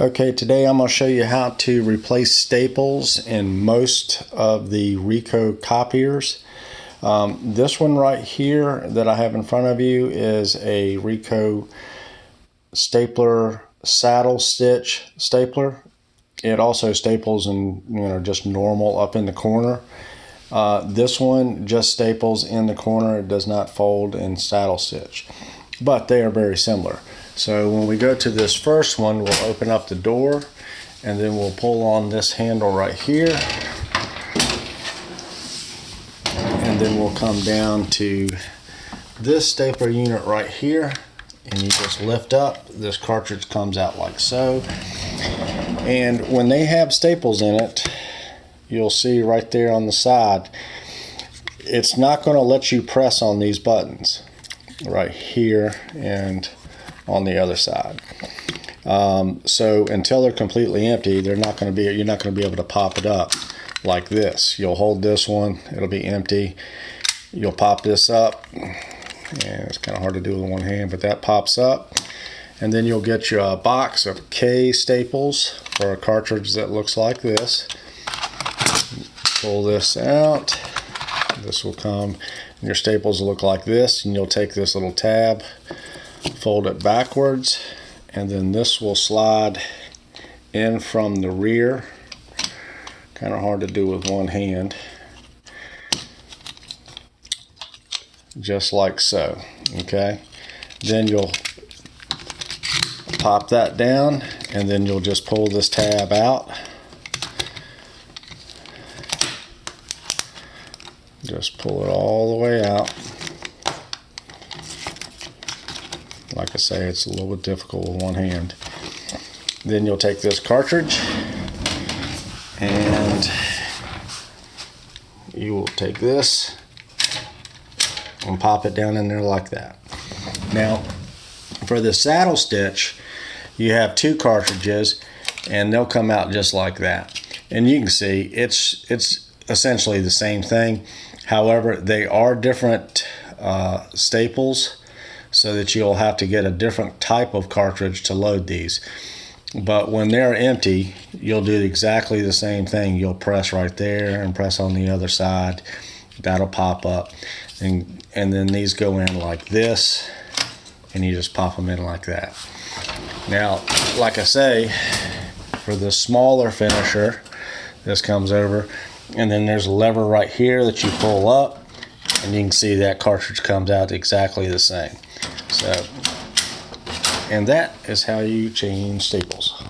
Okay, today I'm going to show you how to replace staples in most of the Ricoh copiers. This one right here that I have in front of you is a Ricoh stapler saddle stitch stapler. It also staples in just normal up in the corner. This one just staples in the corner. It does not fold in saddle stitch, but they are very similar. So when we go to this first one, we'll open up the door and then we'll pull on this handle right here, and then we'll come down to this stapler unit right here, and you just lift up. This cartridge comes out like so, and when they have staples in it, you'll see right there on the side, it's not going to let you press on these buttons right here and on the other side. So until they're completely empty, you're not going to be able to pop it up like this. You'll hold this one, it'll be empty. You'll pop this up, and it's kind of hard to do with one hand, but that pops up, and then you'll get you a box of K staples for a cartridge that looks like this. Pull this out. This will come, and your staples will look like this, and you'll take this little tab, fold it backwards, and then this will slide in from the rear. Kind of hard to do with one hand. Just like so. Okay, then you'll pop that down, and then you'll just pull this tab out. Just pull it all the way out. Like I say, it's a little bit difficult with one hand. Then you'll take this cartridge and you will take this and pop it down in there like that. Now, for the saddle stitch, you have two cartridges and they'll come out just like that. And you can see it's essentially the same thing. However, they are different staples, so that you'll have to get a different type of cartridge to load these. But when they're empty, you'll do exactly the same thing. You'll press right there and press on the other side. That'll pop up, and then these go in like this, and you just pop them in like that. Now, like I say, for the smaller finisher, this comes over, and then there's a lever right here that you pull up, and you can see that cartridge comes out exactly the same. So, and that is how you change staples.